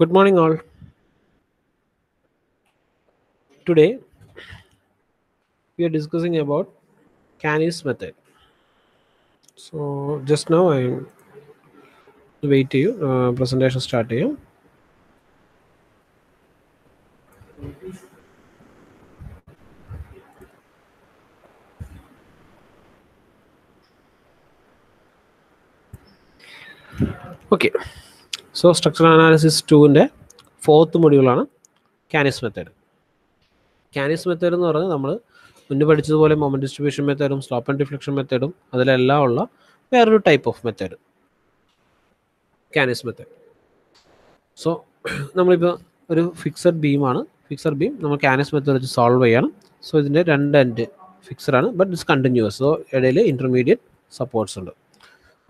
Good morning, all. Today we are discussing about Canis method. So just now I wait to you presentation start to you. Okay. So structural analysis 2 ന്റെ fourth മൊഡ്യൂളാണ് Canis method. Canis method എന്ന് പറഞ്ഞാൽ നമ്മൾ മുന്നേ പഠിച്ചതുപോലെ moment distribution മെത്തേഡും slope and deflection മെത്തേഡും അതിലെല്ലാം ഉള്ള വേറൊരു type of method Canis method. So നമ്മളിപ്പോൾ ഒരു ഫിക്സഡ് ബീമാണ് ഫിക്സഡ് ബീം നമ്മൾ കാനിസ് മെത്തേഡ് വെച്ച് സോൾവ് ചെയ്യണം. സോ ഇതിൻ്റെ രണ്ട് എൻഡ് ഫിക്സഡ് ആണ്, ബട്ട് ഇറ്റ്സ് കണ്ടിന്യൂസ്. സോ ഇടയിൽ ഇൻ്റർമീഡിയറ്റ് സപ്പോർട്ട്സ് ഉണ്ട്.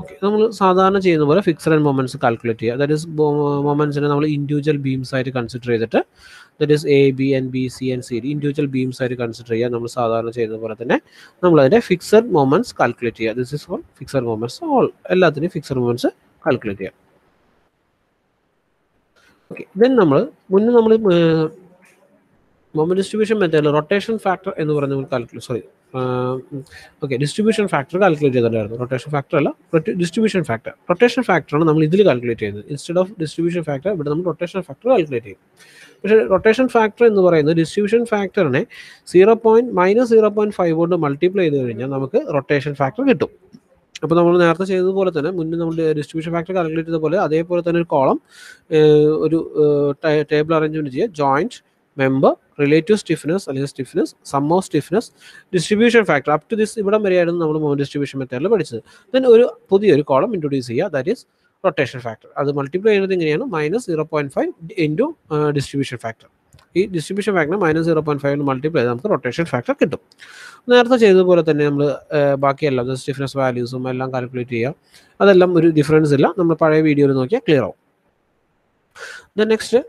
ഓക്കെ, നമ്മൾ സാധാരണ ചെയ്യുന്ന പോലെ ഫിക്സഡ് ആൻഡ് മൊമെൻറ്റ്സ് കാൽക്കുലേറ്റ് ചെയ്യുക. ദാറ്റ് ഈസ് മൊമെൻറ്റ്സിനെ നമ്മൾ ഇൻഡിവിജ്വൽ ബീംസ് ആയിട്ട് കൺസിഡർ ചെയ്തിട്ട് that is A B N B C N C D individual beams ആയിട്ട് കൺസിഡർ ചെയ്യുക. നമ്മൾ സാധാരണ ചെയ്യുന്ന പോലെ തന്നെ നമ്മളതിൻ്റെ ഫിക്സഡ് മൊമെൻറ്റ്സ് കാൽക്കുലേറ്റ് ചെയ്യുക. This is for fixed moments. All എല്ലാത്തിൻ്റെയും ഫിക്സഡ് മൊമെൻറ്റ്സ് കാൽക്കുലേറ്റ് ചെയ്യുക. ഓക്കെ, ദെൻ നമ്മൾ മൊമെന്റ് ഡിസ്ട്രിബ്യൂഷൻ മെത്തേഡിൽ റൊട്ടേഷൻ ഫാക്ടർ എന്ന് പറഞ്ഞ ഡിസ്ട്രിബ്യൂഷൻ ഫാക്ടർ കാൽക്കുലേറ്റ് ചെയ്തിട്ടുണ്ടായിരുന്നു. റൊട്ടേഷൻ ഫാക്ടർ അല്ല, ഡിസ്ട്രിബ്യൂഷൻ ഫാക്ടർ. റൊട്ടേഷൻ ഫാക്ടറാണ് നമ്മൾ ഇതിൽ കാൽക്കുലേറ്റ് ചെയ്യുന്നത്. ഇൻസ്റ്റെഡ് ഓഫ് ഡിസ്ട്രിബ്യൂഷൻ ഫാക്ടർ ഇവിടെ നമ്മൾ റൊട്ടേഷൻ ഫാക്ടർ കാൽക്കുലേറ്റ് ചെയ്യും. പക്ഷേ റൊട്ടേഷൻ ഫാക്ടർ എന്ന് പറയുന്നത് ഡിസ്ട്രിബ്യൂഷൻ ഫാക്ടറിനെ -0.5 കൊണ്ട് മൾട്ടിപ്ലൈ ചെയ്ത് കഴിഞ്ഞാൽ നമുക്ക് റൊട്ടേഷൻ ഫാക്ടർ കിട്ടും. അപ്പോൾ നമ്മൾ നേരത്തെ ചെയ്തതുപോലെ തന്നെ മുന്നേ നമ്മൾ ഡിസ്ട്രിബ്യൂഷൻ ഫാക്ടർ കാൽക്കുലേറ്റ് ചെയ്ത പോലെ അതേപോലെ തന്നെ ഒരു കോളം ഒരു ടേബിൾ അറേഞ്ച്മെൻറ്റ് ചെയ്യുക. ജോയിൻറ്റ്, മെമ്പർ, റിലേറ്റീവ് സ്റ്റിഫ്നെസ് അല്ലെങ്കിൽ stiffness, sum of stiffness, distribution factor. Up to this ഇവിടം വരെയായിരുന്നു നമ്മൾ മൊമെന്റ് ഡിസ്ട്രിബ്യൂഷൻ മെത്തേഡിൽ പഠിച്ചത്. ദെൻ ഒരു പുതിയൊരു കോളം ഇൻട്രൊഡ്യൂസ് ചെയ്യുക, ദാറ്റ് ഈസ് റൊട്ടേഷൻ ഫാക്ടർ. അത് മൾട്ടിപ്ലൈ ചെയ്യുന്നത് എങ്ങനെയാണ്? -0.5 ഇൻറ്റു ഡിസ്ട്രിബ്യൂഷൻ ഫാക്ടർ. ഈ ഡിസ്ട്രിബ്യൂഷൻ ഫാക്ടറിനെ -0.5 മൾട്ടിപ്ലൈ ചെയ്ത് നമുക്ക് റൊട്ടേഷൻ ഫാക്ടർ കിട്ടും. നേരത്തെ ചെയ്തതുപോലെ തന്നെ നമ്മൾ ബാക്കിയെല്ലാം സ്റ്റിഫ്നെസ് വാല്യൂസും എല്ലാം കാൽക്കുലേറ്റ് ചെയ്യുക. അതെല്ലാം ഒരു ഡിഫറൻസ് ഇല്ല, നമ്മൾ പഴയ വീഡിയോയിൽ നോക്കിയാൽ ക്ലിയർ ആവും. Then next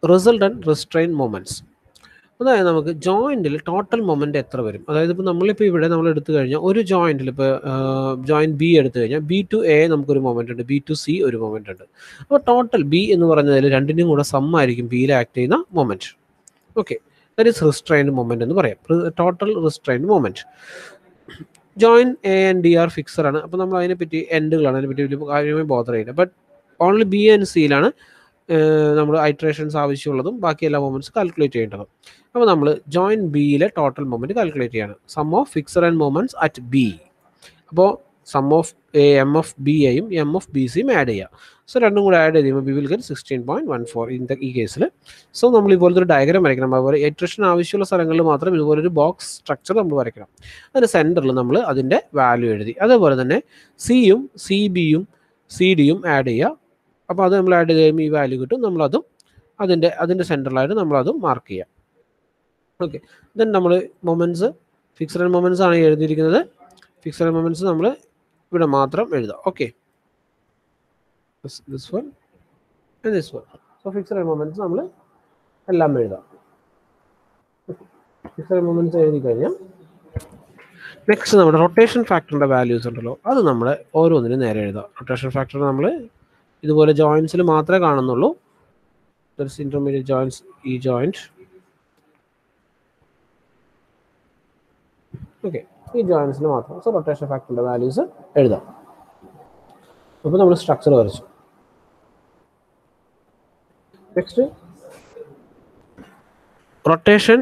resultant restrain moments. അതായത് നമുക്ക് ജോയിൻറ്റിൽ ടോട്ടൽ മൊമെൻറ്റ് എത്ര വരും. അതായത് ഇപ്പോൾ നമ്മളിപ്പോൾ ഇവിടെ നമ്മൾ എടുത്തു കഴിഞ്ഞാൽ ഒരു ജോയിൻറ്റിൽ ഇപ്പോൾ ജോയിൻറ്റ് ബി എടുത്തു കഴിഞ്ഞാൽ ബി ടു എ നമുക്കൊരു മൊമെൻറ്റ് ഉണ്ട്, ബി ടു സി ഒരു മൊമെൻറ്റ് ഉണ്ട്. അപ്പോൾ ടോട്ടൽ ബി എന്ന് പറഞ്ഞതിൽ രണ്ടിനും കൂടെ സം ആയിരിക്കും ബിയിൽ ആക്ട് ചെയ്യുന്ന moment. Okay, that is restrained moment എന്ന് പറയാം. Total restrained moment. Join A and D are fixed ആണ്. അപ്പോൾ നമ്മൾ അതിനെപ്പറ്റി എൻഡുകളാണ്, അതിനെപ്പറ്റി വലിയ കാര്യമായി ബോധർ ചെയ്യില്ല. ബട്ട് ഓൺലി ബി ആൻഡ് സിയിലാണ് നമ്മൾ ഐട്രേഷൻസ് ആവശ്യമുള്ളതും ബാക്കി എല്ലാ മൊമെൻറ്റ്സ് കാൽക്കുലേറ്റ് ചെയ്യേണ്ടതും. അപ്പോൾ നമ്മൾ ജോയിൻ ബിയിലെ ടോട്ടൽ മൊമെൻറ്റ് കാൽക്കുലേറ്റ് ചെയ്യാണ്. Sum of fixed end moments at B. അപ്പോൾ sum of M of B എയും എം ഓഫ് ബി സിയും ആഡ് ചെയ്യുക. സോ രണ്ടും കൂടെ ആഡ് ചെയ്യുമ്പോൾ ബി വിൽ ഗെറ്റ് 16.14 ഈ കേസിൽ. സോ നമ്മൾ ഇതുപോലത്തെ ഒരു ഡയഗ്രാം വരയ്ക്കണം. അതുപോലെ ഐട്രേഷൻ ആവശ്യമുള്ള സ്ഥലങ്ങളിൽ മാത്രം ഇതുപോലൊരു ബോക്സ് സ്ട്രക്ചർ നമ്മൾ വരയ്ക്കണം. അതിൻ്റെ സെൻറ്ററിൽ നമ്മൾ അതിൻ്റെ വാല്യൂ എഴുതി. അതേപോലെ തന്നെ സിയും സി ബിയും സി ഡിയും ആഡ് ചെയ്യുക. അപ്പോൾ അത് നമ്മൾ ആഡ് ചെയ്ത് കഴിയുമ്പോൾ ഈ വാല്യൂ കിട്ടും. നമ്മളതും അതിൻ്റെ സെൻറ്ററിലായിട്ട് നമ്മളതും മാർക്ക് ചെയ്യുക. ഓക്കെ, ദെൻ നമ്മൾ മൊമെൻറ്റ്സ് ഫിക്സഡ് മൊമെൻറ്റ്സ് ആണ് എഴുതിയിരിക്കുന്നത്. ഫിക്സഡ് മൊമെൻറ്റ്സ് നമ്മൾ ഇവിടെ മാത്രം എഴുതാം. Okay, this one and this one. So fixed moments നമ്മൾ എല്ലാം എഴുതാം. ഫിക്സഡ് മൊമെൻറ്റ്സ് എഴുതി കഴിഞ്ഞാൽ നെക്സ്റ്റ് നമ്മുടെ റൊട്ടേഷൻ ഫാക്ടറിൻ്റെ വാല്യൂസ് ഉണ്ടല്ലോ, അത് നമ്മൾ ഓരോന്നിനും നേരെ എഴുതാം. റൊട്ടേഷൻ ഫാക്ടർ നമ്മൾ ഇതുപോലെ ജോയിൻസിൽ മാത്രമേ കാണുന്നുള്ളൂ. ദാറ്റ്സ് ഇന്റർമീഡിയറ്റ് ജോയിൻസ്, ഈ ജോയിൻറ്റ്. ഓക്കെ, ഈ ജോയിൻസിൽ മാത്രം. സോ റൊട്ടേഷൻ ഫാക്ടറിൻ്റെ വാല്യൂസ് എഴുതാം. അപ്പോൾ നമ്മൾ സ്ട്രക്ചർ വരച്ചു. Next rotation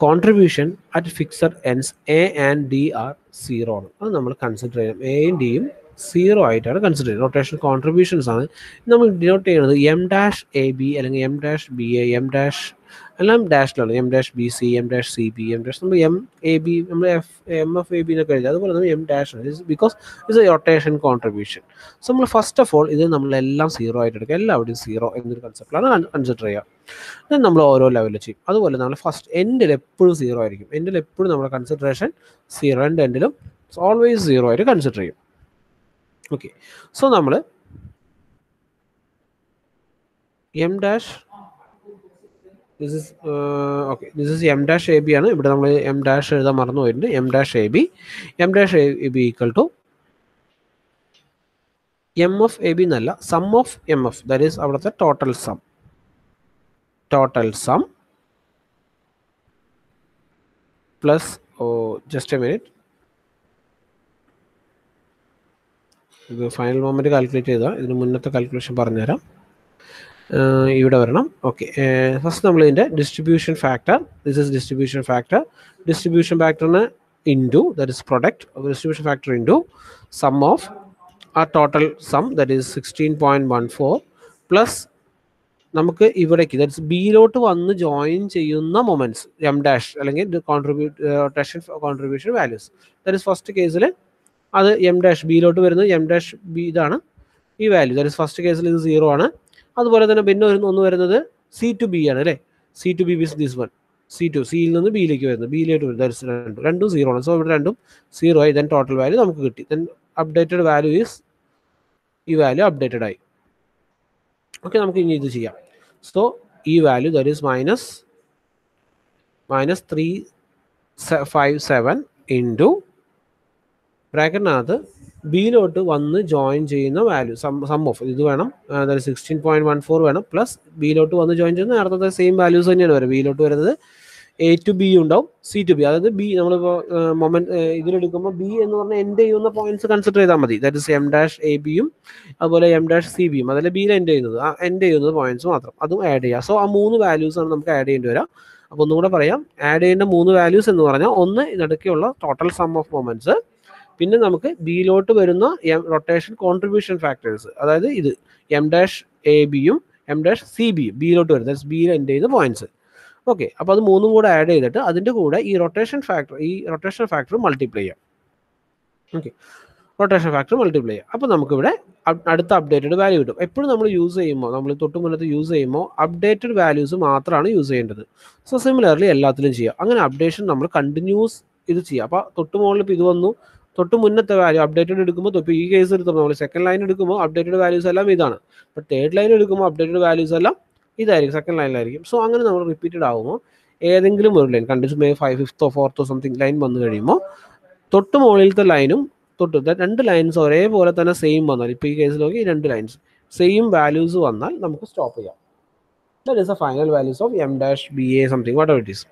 contribution at fixed ends A and D R 0 ആണ്. അത് നമ്മൾ കൺസിഡർ ചെയ്യണം. എയും ഡിയും 0 ആയിട്ടാണ് കൺസിഡർ ചെയ്യുന്നത്. റൊട്ടേഷൻ കോൺട്രിബ്യൂഷൻസ് ആണ് നമ്മൾ ഡിനോട്ട് ചെയ്യുന്നത് എം ഡാഷ് എ ബി അല്ലെങ്കിൽ M dash B A, M dash എല്ലാം ഡാഷിലാണ്. M dash B C, M dash C B, M dash നമ്മൾ എം എ ബി, നമ്മൾ എം എഫ് എ ബി എന്നൊക്കെ എഴുതി. അതുപോലെ നമ്മൾ എം ഡാഷ് ആണ്, because it's a rotation contribution. So നമ്മൾ ഫസ്റ്റ് ഓഫ് ഓൾ ഇത് നമ്മളെല്ലാം 0 ആയിട്ട് എടുക്കുക. എല്ലാവരുടെയും 0 എന്നൊരു കൺസെപ്റ്റിലാണ് കൺസിഡർ ചെയ്യുക. ദെൻ നമ്മൾ ഓരോ ലെവലിൽ ചെയ്യും. അതുപോലെ നമ്മൾ ഫസ്റ്റ് എൻഡിൽ എപ്പോഴും 0 ആയിരിക്കും. എൻഡിൽ എപ്പോഴും നമ്മുടെ കൺസിഡറേഷൻ 0, എൻഡിലും ഓൾവേസ് 0 ആയിട്ട് കൺസിഡർ ചെയ്യും. ഓക്കെ, സോ നമ്മൾ M dash this is M dash A B ആണ്. ഇവിടെ നമ്മൾ എം ഡാഷ് എഴുതാൻ മറന്നു പോയിട്ടുണ്ട്. M dash A B equal to M of A B എന്നല്ല, sum of M F, that is അവിടുത്തെ total sum. Total sum plus, just a minute, ഇത് final moment calculate ചെയ്താൽ ഇതിന് മുന്നത്തെ കാൽക്കുലേഷൻ പറഞ്ഞുതരാം. ഇവിടെ വരണം. ഓക്കെ, ഫസ്റ്റ് നമ്മൾ ഇതിൻ്റെ distribution factor, this is distribution factor. Distribution ഫാക്ടറിന് into, that is product, distribution factor into sum of ആ total sum, that is 16.14 plus നമുക്ക് ഇവിടേക്ക്, ദാറ്റ് ഇസ് ബിയിലോട്ട് വന്ന് ജോയിൻ ചെയ്യുന്ന മൊമെൻറ്റ്സ് എം ഡാഷ് അല്ലെങ്കിൽ rotation contribution values. That is first കേസിൽ അത് എം ഡാഷ് ബിയിലോട്ട് വരുന്നത്, എം ഡാഷ് ബി ഇതാണ് ഈ വാല്യൂ, ദാറ്റ് ഇസ് ഫസ്റ്റ് കേസിൽ ഇത് 0 ആണ്. അതുപോലെ തന്നെ പിന്നെ ഒന്ന് വരുന്നത് സി ടു ബി ആണ് അല്ലേ, C to B with this one, C to സിയിൽ നിന്ന് ബിയിലേക്ക് വരുന്നത്, ബിയിലേക്ക് വരുന്നത്, ദാറ്റ് ഇസ് രണ്ടും 0 ആണ്. സോ ഇവിടെ രണ്ടും 0 ആയി. ദെൻ ടോട്ടൽ വാല്യൂ നമുക്ക് കിട്ടി. ദെൻ അപ്ഡേറ്റഡ് വാല്യൂ ഈസ്, ഈ വാല്യൂ അപ്ഡേറ്റഡ് ആയി. ഓക്കെ, നമുക്ക് ഇനി ഇത് ചെയ്യാം. സോ ഈ value that is minus 357 into ബ്രാക്കറ്റിനകത്ത് ബിയിലോട്ട് വന്ന് ജോയിൻ ചെയ്യുന്ന വാല്യൂ, സം ഓഫ് ഇത് വേണം, അതായത് 16.14 വേണം, പ്ലസ് ബിയിലോട്ട് വന്ന് ജോയിൻ ചെയ്യുന്ന നേരത്തെ സെയിം വാല്യൂസ് തന്നെയാണ് വരും. ബിയിലോട്ട് വരുന്നത് എ ടു ബി ഉണ്ടാവും, സി ടു ബി, അതായത് ബി നമ്മളിപ്പോൾ മൊമെന്റ് ഇതിലെടുക്കുമ്പോൾ ബി എന്ന് പറഞ്ഞാൽ എൻഡ് ചെയ്യുന്ന പോയിന്റ്സ് കൺസിഡർ ചെയ്താൽ മതി. That is M dash A ബിയും അതുപോലെ എം ഡാഷ് സി ബിയും, അതല്ല ബിയിൽ എൻഡ് ചെയ്യുന്നത്, ആ എൻഡ് ചെയ്യുന്നത് പോയിന്റ്സ് മാത്രം, അതും ആഡ് ചെയ്യുക. സോ ആ 3 വാല്യൂസ് ആണ് നമുക്ക് ആഡ് ചെയ്യേണ്ടി വരാം. അപ്പോൾ ഒന്നുകൂടെ പറയാം, ആഡ് ചെയ്യേണ്ട 3 വാല്യൂസ് എന്ന് പറഞ്ഞാൽ, ഒന്ന് ഇതിടയ്ക്കുള്ള ടോട്ടൽ സം ഓഫ് മൊമെന്റ്സ്, പിന്നെ നമുക്ക് ബിയിലോട്ട് വരുന്ന റൊട്ടേഷൻ കോൺട്രിബ്യൂഷൻ ഫാക്ടേഴ്സ്, അതായത് ഇത് എം ഡാഷ് എ ബിയും എം ഡാഷ് സി ബിയും ബിയിലോട്ട് വരുന്നത്, ബിയിൽ എൻഡ് ചെയ്യുന്ന പോയിന്റ്സ്. ഓക്കെ, അപ്പോൾ അത് 3 കൂടെ ആഡ് ചെയ്തിട്ട് അതിൻ്റെ കൂടെ ഈ റൊട്ടേഷൻ ഫാക്ടർ മൾട്ടിപ്ലൈ ചെയ്യാം. ഓക്കെ, റൊട്ടേഷൻ ഫാക്ടർ മൾട്ടിപ്ലൈ ചെയ്യാം. അപ്പോൾ നമുക്കിവിടെ അടുത്ത അപ്ഡേറ്റഡ് വാല്യൂ കിട്ടും. എപ്പോഴും നമ്മൾ യൂസ് ചെയ്യുമ്പോൾ, നമ്മൾ തൊട്ട് മുന്നത്ത് യൂസ് ചെയ്യുമ്പോൾ അപ്ഡേറ്റഡ് വാല്യൂസ് മാത്രമാണ് യൂസ് ചെയ്യേണ്ടത്. സോ സിമിലർലി എല്ലാത്തിലും ചെയ്യാം. അങ്ങനെ അപ്ഡേഷൻ നമ്മൾ കണ്ടിന്യൂസ് ഇത് ചെയ്യാം. അപ്പോൾ തൊട്ട് മുകളിൽ ഇപ്പോൾ ഇത് വന്നു, തൊട്ട് മുന്നത്തെ വാല്യൂ അപ്ഡേറ്റഡ് എടുക്കുമ്പോൾ, ഇപ്പോൾ ഈ കേസ് എടുക്കുമ്പോൾ നമ്മൾ സെക്കൻഡ് ലൈൻ എടുക്കുമ്പോൾ അപ്ഡേറ്റഡ് വാല്യൂസ് എല്ലാം ഇതാണ്. ബട്ട് തേർഡ് ലൈൻ എടുക്കുമ്പോൾ അപ്ഡേറ്റഡ് വാല്യൂസ് എല്ലാം ഇതായിരിക്കും, സെക്കൻഡ് ലൈനിലായിരിക്കും. സോ അങ്ങനെ നമ്മൾ റിപ്പീറ്റഡ് ആകുമ്പോൾ ഏതെങ്കിലും ഒരു line continuous 5th 4th something line വന്നു കഴിയുമ്പോൾ തൊട്ട് മുകളിലത്തെ ലൈനും തൊട്ട് 2 ലൈൻസ് ഒരേപോലെ തന്നെ സെയിം വന്നാൽ, ഇപ്പോൾ ഈ കേസിൽ നോക്കി 2 ലൈൻസ് സെയിം വാല്യൂസ് വന്നാൽ നമുക്ക് സ്റ്റോപ്പ് ചെയ്യാം. That is the final values of M dash B A something what ever it.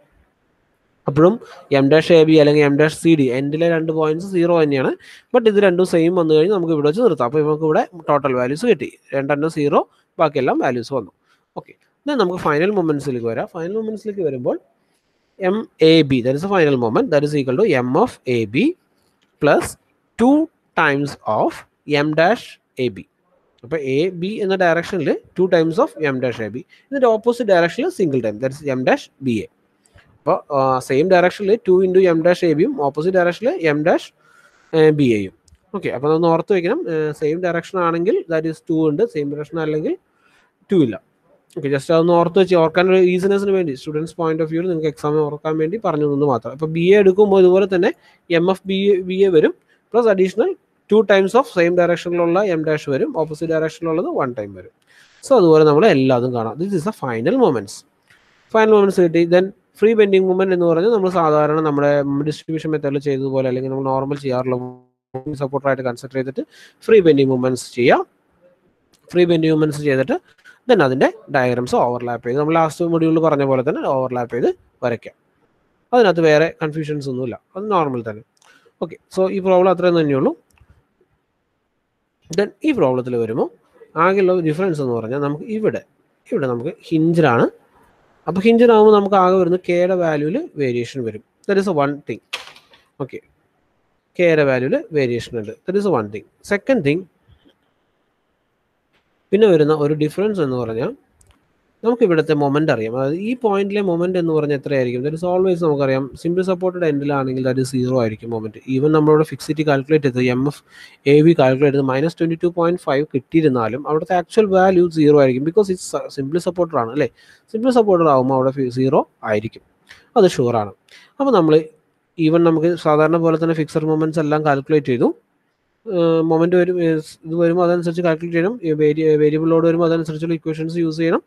അപ്പോഴും എം ഡാഷ് എ ബി അല്ലെങ്കിൽ എം ഡാഷ് സി ഡി എൻഡിലെ 2 പോയിന്റ്സ് 0 തന്നെയാണ്. ബട്ട് ഇത് രണ്ടും സെയിം വന്നു കഴിഞ്ഞാൽ നമുക്ക് ഇവിടെ വെച്ച് നിർത്താം. അപ്പോൾ നമുക്ക് ഇവിടെ ടോട്ടൽ വാല്യൂസ് കിട്ടി, 2 0, ബാക്കിയെല്ലാം വാല്യൂസ് വന്നു. ഓക്കെ, എന്നാൽ നമുക്ക് ഫൈനൽ മൊമെന്റ്സിലേക്ക് വരാം. ഫൈനൽ മൊമെന്റ്സിലേക്ക് വരുമ്പോൾ M A B, that is a final moment, that is equal to M of A B plus 2 times of M dash A B. അപ്പോൾ എ ബി എന്ന ഡയറക്ഷനിൽ 2 times of M dash A B, ഇതിൻ്റെ opposite ഡയറക്ഷനിൽ single time, that is M dash B A. അപ്പോൾ same ഡയറക്ഷനിൽ 2 into M dash A ബിയും opposite ഡയറക്ഷനിൽ M dash B എയും. ഓക്കെ, അപ്പോൾ അതൊന്ന് ഓർത്ത് വയ്ക്കണം. സെയിം ഡയറക്ഷൻ ആണെങ്കിൽ ദാറ്റ് ഈസ് 2 ഉണ്ട്, സെയിം ഡയറക്ഷൻ അല്ലെങ്കിൽ 2 ഇല്ല. ഓക്കെ, ജസ്റ്റ് അതൊന്ന് ഓർത്ത് വെച്ച് ഓർക്കാൻ ഒരു ഈസിനെസ്സിന് വേണ്ടി, സ്റ്റുഡൻസ് പോയിന്റ് ഓഫ് വ്യൂ നിങ്ങൾക്ക് എക്സാമിൽ ഓർക്കാൻ വേണ്ടി പറഞ്ഞു തന്നു മാത്രം. അപ്പോൾ ബി എ എടുക്കുമ്പോൾ ഇതുപോലെ തന്നെ എം എഫ് ബി എ വരും, plus additional 2 times of same ഡയറക്ഷനിലുള്ള എം ഡാഷ് വരും, ഓപ്പോസിറ്റ് ഡയറക്ഷനിലുള്ളത് 1 ടൈം വരും. സോ അതുപോലെ നമ്മൾ എല്ലാതും കാണാം. This is a final moments. Final moments കിട്ടി. ദെൻ ഫ്രീ ബെൻഡിങ് മൂവ്മെന്റ് എന്ന് പറഞ്ഞാൽ നമ്മൾ സാധാരണ നമ്മുടെ ഡിസ്ട്രിബ്യൂഷൻ മെത്തേഡിൽ ചെയ്തതുപോലെ, അല്ലെങ്കിൽ നമ്മൾ നോർമൽ ചെയ്യാറുള്ള സപ്പോർട്ടറായിട്ട് കൺസിഡർ ചെയ്തിട്ട് ഫ്രീ ബെൻഡിങ് മൂവ്മെന്റ്സ് ചെയ്യാം. ഫ്രീ ബെൻഡിങ് മൂവ്മെന്റ്സ് ചെയ്തിട്ട് ദെൻ അതിൻ്റെ ഡയഗ്രാംസ് ഓവർലാപ്പ് ചെയ്ത്, നമ്മൾ ലാസ്റ്റ് മൊഡ്യൂളിൽ പറഞ്ഞ പോലെ തന്നെ ഓവർലാപ്പ് ചെയ്ത് വരയ്ക്കാം. അതിനകത്ത് വേറെ കൺഫ്യൂഷൻസ് ഒന്നുമില്ല, അത് നോർമൽ തന്നെ. ഓക്കെ, സോ ഈ പ്രോബ്ലം അത്രയും തന്നെയുള്ളൂ. ദെൻ ഈ പ്രോബ്ലത്തിൽ വരുമ്പോൾ ആകെയുള്ള ഡിഫറൻസ് എന്ന് പറഞ്ഞാൽ നമുക്ക് ഇവിടെ നമുക്ക് ഹിഞ്ചറാണ്. അപ്പോൾ ഹിഞ്ചറാകുമ്പോൾ നമുക്ക് ആകെ വരുന്ന കെയുടെ വാല്യൂവിൽ വേരിയേഷൻ വരും. That is A one thing. Okay, കെയുടെ വാല്യൂവിൽ വേരിയേഷൻ ഉണ്ട്, that is A one thing. Second thing, പിന്നെ വരുന്ന ഒരു ഡിഫറൻസ് എന്ന് പറഞ്ഞാൽ നമുക്ക് ഇവിടുത്തെ മൊമെൻ്റ് അറിയാം. അതായത് ഈ പോയിന്റിലെ മൊമെൻ്റ് എന്ന് പറഞ്ഞാൽ എത്രയായിരിക്കും? ദറ്റ് ഇസ് ഓൾവേസ് നമുക്കറിയാം, സിംപിൾ സപ്പോർട്ടഡ് എൻഡിലാണെങ്കിൽ ദറ്റ് ഇസ് 0 ആയിരിക്കും മൊമെൻറ്റ്. ഈവൻ നമ്മളോട് ഫിക്സിറ്റി കാൽക്കുലേറ്റ് ചെയ്ത് M F A B calculate ചെയ്ത് -22.5 കിട്ടിയിരുന്നാലും അവിടുത്തെ ആക്ച്വൽ വാല്യൂ 0 ആയിരിക്കും. ബിക്കോസ് ഇറ്റ്സ് സിംപിൾ സപ്പോർട്ടഡ് ആണ് അല്ലേ. സിംപിൾ സപ്പോർട്ടഡ് ആകുമ്പോൾ അവിടെ 0 ആയിരിക്കും, അത് ഷുവറാണ്. അപ്പോൾ നമ്മൾ ഈവൻ നമുക്ക് സാധാരണ പോലെ തന്നെ ഫിക്സഡ് മൊമെൻറ്റ്സ് എല്ലാം കാൽക്കുലേറ്റ് ചെയ്തു. മൊമെൻറ്റ് വരും, ഇത് വരുമ്പോൾ അതനുസരിച്ച് കാൽക്കുലേറ്റ് ചെയ്യണം. വേരിയബിൾ ലോഡ് വരുമ്പോൾ അതനുസരിച്ചുള്ള ഇക്വേഷൻസ് യൂസ് ചെയ്യണം.